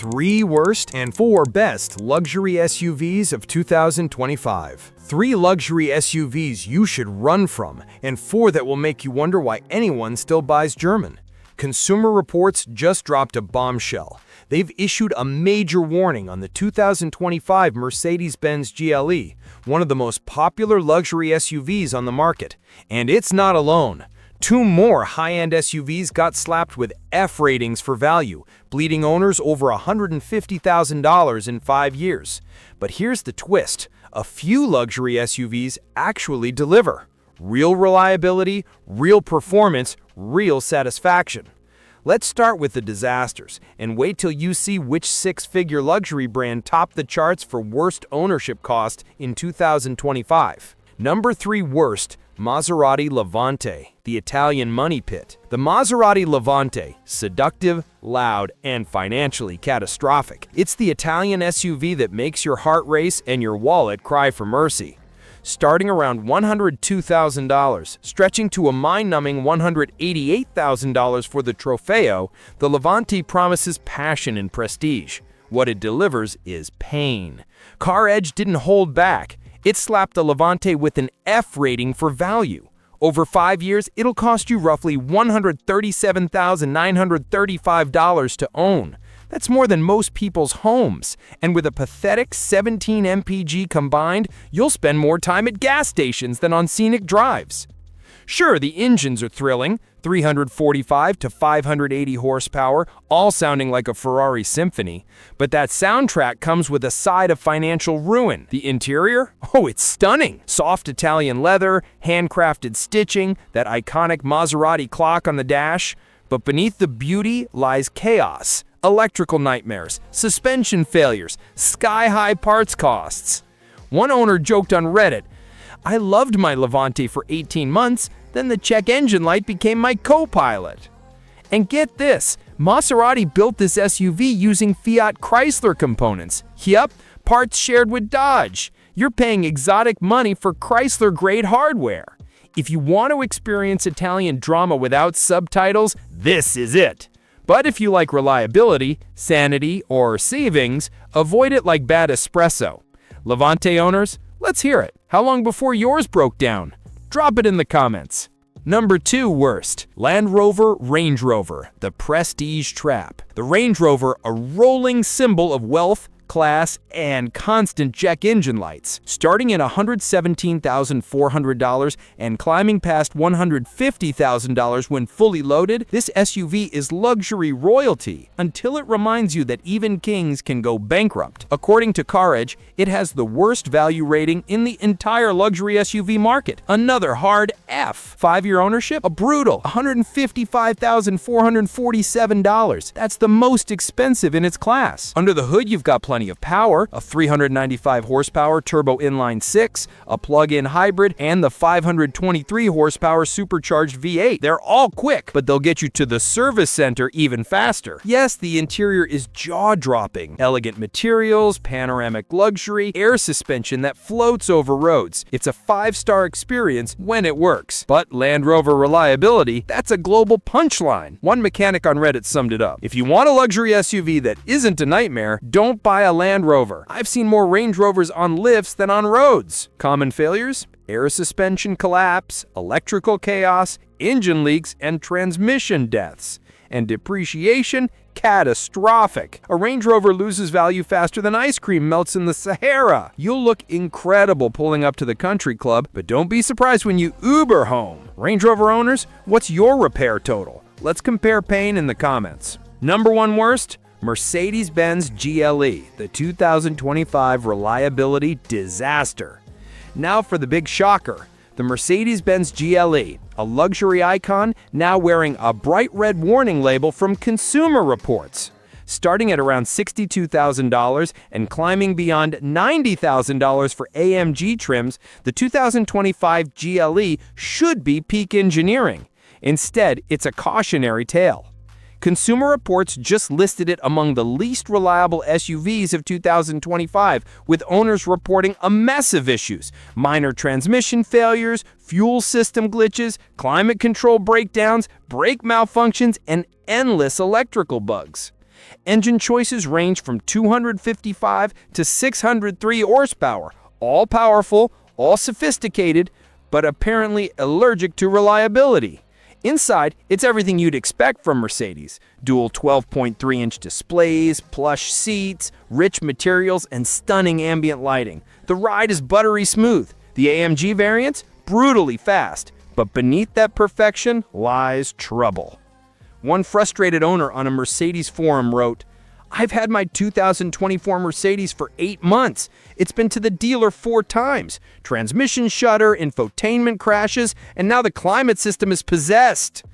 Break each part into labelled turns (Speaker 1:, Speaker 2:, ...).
Speaker 1: 3 worst and 4 best luxury SUVs of 2025. 3 luxury SUVs you should run from, and 4 that will make you wonder why anyone still buys German. Consumer Reports just dropped a bombshell. They've issued a major warning on the 2025 Mercedes-Benz GLE, one of the most popular luxury SUVs on the market. And it's not alone. 2 more high-end SUVs got slapped with F ratings for value, bleeding owners over $150,000 in 5 years. But here's the twist. A few luxury SUVs actually deliver. Real reliability, real performance, real satisfaction. Let's start with the disasters, and wait till you see which 6-figure luxury brand topped the charts for worst ownership cost in 2025. Number 3 worst, Maserati Levante, the Italian money pit. The Maserati Levante, seductive, loud, and financially catastrophic. It's the Italian SUV that makes your heart race and your wallet cry for mercy. Starting around $102,000, stretching to a mind-numbing $188,000 for the Trofeo, the Levante promises passion and prestige. What it delivers is pain. CarEdge didn't hold back. It slapped the Levante with an F rating for value. Over 5 years, it'll cost you roughly $137,935 to own. That's more than most people's homes. And with a pathetic 17 mpg combined, you'll spend more time at gas stations than on scenic drives. Sure, the engines are thrilling, 345 to 580 horsepower, all sounding like a Ferrari symphony. But that soundtrack comes with a side of financial ruin. The interior? Oh, it's stunning. Soft Italian leather, handcrafted stitching, that iconic Maserati clock on the dash. But beneath the beauty lies chaos. Electrical nightmares, suspension failures, sky-high parts costs. One owner joked on Reddit, "I loved my Levante for 18 months, then the check engine light became my co-pilot." And get this, Maserati built this SUV using Fiat Chrysler components. Yep, parts shared with Dodge. You're paying exotic money for Chrysler-grade hardware. If you want to experience Italian drama without subtitles, this is it. But if you like reliability, sanity, or savings, avoid it like bad espresso. Levante owners, let's hear it. How long before yours broke down? Drop it in the comments. Number 2 worst, Land Rover Range Rover, the prestige trap. The Range Rover, a rolling symbol of wealth, class, and constant check engine lights. Starting at $117,400 and climbing past $150,000 when fully loaded, this SUV is luxury royalty until it reminds you that even kings can go bankrupt. According to CarEdge, it has the worst value rating in the entire luxury SUV market. Another hard F. 5-year ownership? A brutal $155,447. That's the most expensive in its class. Under the hood, you've got plenty of power, a 395 horsepower turbo inline 6, a plug-in hybrid, and the 523 horsepower supercharged V8. They're all quick, but they'll get you to the service center even faster. Yes, the interior is jaw-dropping. Elegant materials, panoramic luxury, air suspension that floats over roads. It's a 5-star experience when it works. But Land Rover reliability, that's a global punchline. One mechanic on Reddit summed it up. If you want a luxury SUV that isn't a nightmare, don't buy a Land Rover. I've seen more Range Rovers on lifts than on roads. Common failures? Air suspension collapse, electrical chaos, engine leaks, and transmission deaths. And depreciation? Catastrophic. A Range Rover loses value faster than ice cream melts in the Sahara. You'll look incredible pulling up to the country club, but don't be surprised when you Uber home. Range Rover owners, what's your repair total? Let's compare pain in the comments. Number 1 worst? Mercedes-Benz GLE, the 2025 reliability disaster. Now for the big shocker, the Mercedes-Benz GLE, a luxury icon now wearing a bright red warning label from Consumer Reports. Starting at around $62,000 and climbing beyond $90,000 for AMG trims, the 2025 GLE should be peak engineering. Instead, it's a cautionary tale. Consumer Reports just listed it among the least reliable SUVs of 2025, with owners reporting a mess of issues: minor transmission failures, fuel system glitches, climate control breakdowns, brake malfunctions, and endless electrical bugs. Engine choices range from 255 to 603 horsepower, all powerful, all sophisticated, but apparently allergic to reliability. Inside, it's everything you'd expect from Mercedes. Dual 12.3-inch displays, plush seats, rich materials, and stunning ambient lighting. The ride is buttery smooth. The AMG variant's brutally fast. But beneath that perfection lies trouble. One frustrated owner on a Mercedes forum wrote, "I've had my 2024 Mercedes for 8 months. It's been to the dealer 4 times. Transmission shudder, infotainment crashes, and now the climate system is possessed."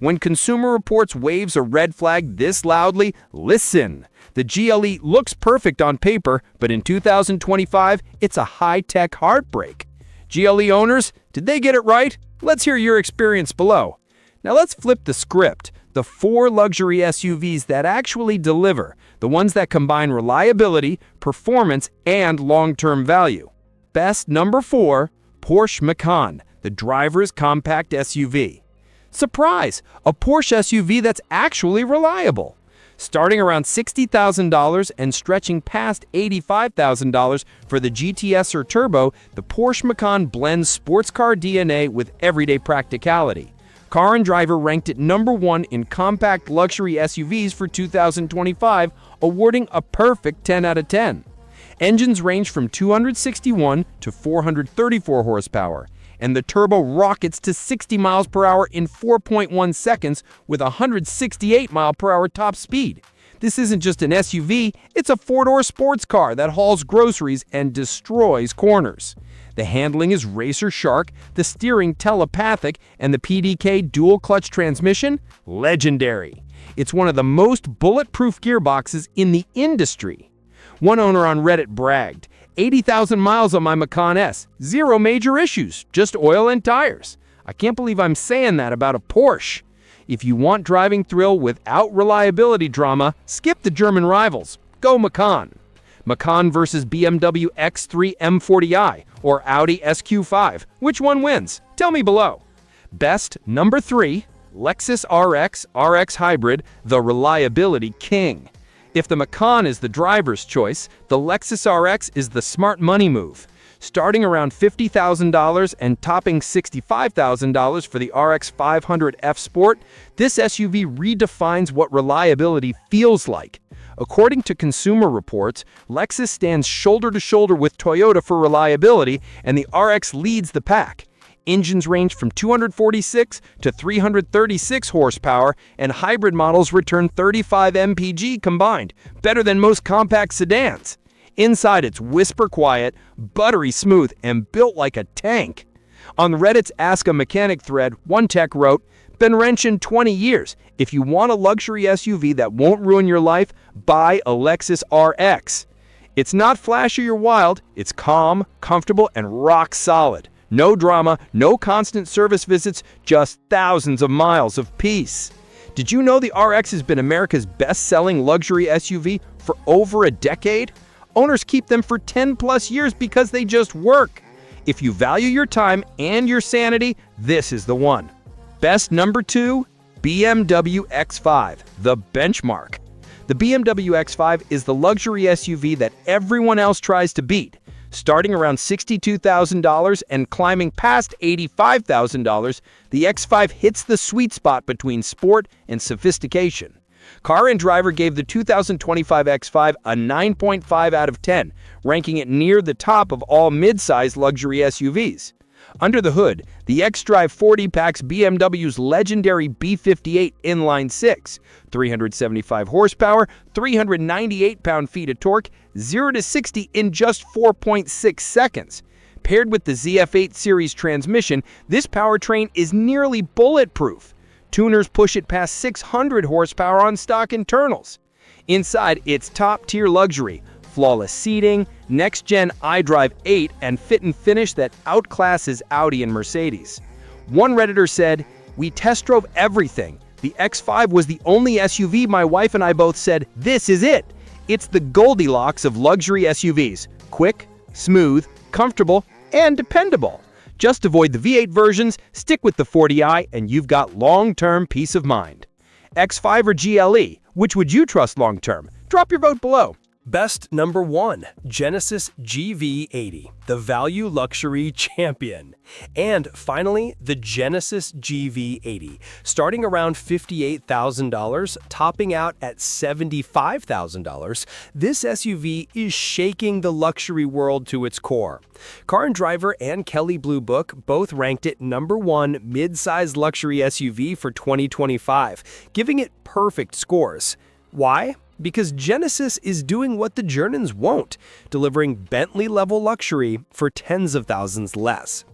Speaker 1: When Consumer Reports waves a red flag this loudly, listen. The GLE looks perfect on paper, but in 2025, it's a high-tech heartbreak. GLE owners, did they get it right? Let's hear your experience below. Now let's flip the script. The 4 luxury SUVs that actually deliver, the ones that combine reliability, performance, and long-term value. Best number 4, Porsche Macan, the driver's compact SUV. Surprise! A Porsche SUV that's actually reliable. Starting around $60,000 and stretching past $85,000 for the GTS or Turbo, the Porsche Macan blends sports car DNA with everyday practicality. Car and Driver ranked it number 1 in compact luxury SUVs for 2025, awarding a perfect 10 out of 10. Engines range from 261 to 434 horsepower, and the Turbo rockets to 60 miles per hour in 4.1 seconds with 168 mile per hour top speed. This isn't just an SUV, it's a 4-door sports car that hauls groceries and destroys corners. The handling is racer sharp, the steering telepathic, and the PDK dual-clutch transmission, legendary. It's one of the most bulletproof gearboxes in the industry. One owner on Reddit bragged, 80,000 miles on my Macan S, 0 major issues, just oil and tires. I can't believe I'm saying that about a Porsche. If you want driving thrill without reliability drama, skip the German rivals. Go Macan. Macan versus BMW X3 M40i or Audi SQ5. Which one wins? Tell me below. Best number 3, Lexus RX Hybrid, the reliability king. If the Macan is the driver's choice, the Lexus RX is the smart money move. Starting around $50,000 and topping $65,000 for the RX 500F Sport, this SUV redefines what reliability feels like. According to Consumer Reports, Lexus stands shoulder to shoulder with Toyota for reliability, and the RX leads the pack. Engines range from 246 to 336 horsepower, and hybrid models return 35 mpg combined, better than most compact sedans. Inside, it's whisper quiet, buttery smooth, and built like a tank. On Reddit's Ask a Mechanic thread, one tech wrote, "Been wrenching 20 years. If you want a luxury SUV that won't ruin your life, buy a Lexus RX. It's not flashy or wild, it's calm, comfortable, and rock solid. No drama, no constant service visits, just thousands of miles of peace." Did you know the RX has been America's best-selling luxury SUV for over a decade? Owners keep them for 10+ years because they just work. If you value your time and your sanity, this is the one. Best number 2, BMW X5, the benchmark. The BMW X5 is the luxury SUV that everyone else tries to beat. Starting around $62,000 and climbing past $85,000, the X5 hits the sweet spot between sport and sophistication. Car and Driver gave the 2025 X5 a 9.5 out of 10, ranking it near the top of all mid-sized luxury SUVs. Under the hood, the xDrive 40 packs BMW's legendary B58 inline-6, 375 horsepower, 398 pound-feet of torque, 0 to 60 in just 4.6 seconds. Paired with the ZF8 series transmission, this powertrain is nearly bulletproof. Tuners push it past 600 horsepower on stock internals. Inside, it's top-tier luxury, flawless seating, next-gen iDrive 8, and fit and finish that outclasses Audi and Mercedes. One Redditor said, "We test drove everything. The X5 was the only SUV my wife and I both said, this is it. It's the Goldilocks of luxury SUVs. Quick, smooth, comfortable, and dependable. Just avoid the V8 versions, stick with the 40i, and you've got long-term peace of mind." X5 or GLE, Which would you trust long-term? Drop your vote below.
Speaker 2: Best number 1, Genesis GV80, the value luxury champion. And finally, the Genesis GV80, starting around $58,000, topping out at $75,000. This SUV is shaking the luxury world to its core. Car and Driver and Kelley Blue Book both ranked it number 1 mid-size luxury SUV for 2025, giving it perfect scores. Why? Because Genesis is doing what the Gernons won't, delivering Bentley-level luxury for tens of thousands less.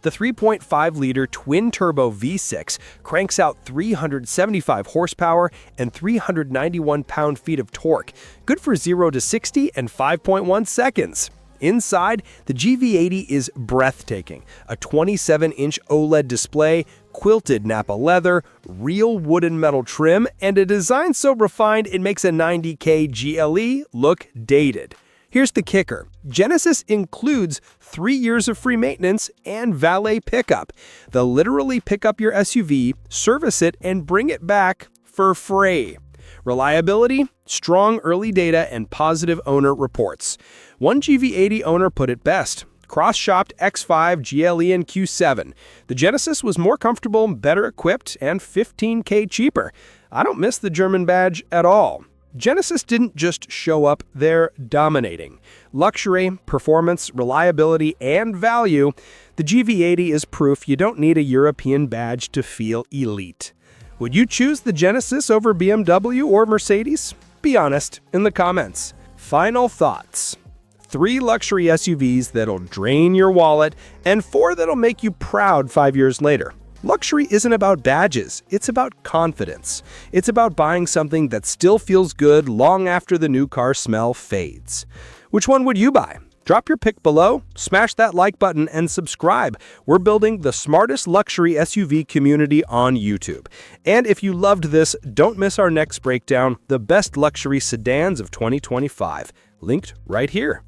Speaker 2: The 3.5-liter twin-turbo V6 cranks out 375 horsepower and 391 pound-feet of torque, good for 0 to 60 in 5.1 seconds. Inside, the GV80 is breathtaking. A 27-inch OLED display, quilted Napa leather, real wood and metal trim, and a design so refined it makes a 90K GLE look dated. Here's the kicker. Genesis includes 3 years of free maintenance and valet pickup. They'll literally pick up your SUV, service it, and bring it back for free. Reliability, strong early data, and positive owner reports. One GV80 owner put it best. Cross-shopped X5, GLE, and Q7. The Genesis was more comfortable, better equipped, and $15K cheaper. I don't miss the German badge at all. Genesis didn't just show up, they're dominating. Luxury, performance, reliability, and value. The GV80 is proof you don't need a European badge to feel elite. Would you choose the Genesis over BMW or Mercedes? Be honest in the comments. Final thoughts. 3 luxury SUVs that'll drain your wallet, and 4 that'll make you proud 5 years later. Luxury isn't about badges, it's about confidence. It's about buying something that still feels good long after the new car smell fades. Which one would you buy? Drop your pick below, smash that like button, and subscribe. We're building the smartest luxury SUV community on YouTube. And if you loved this, don't miss our next breakdown, the best luxury sedans of 2025, linked right here.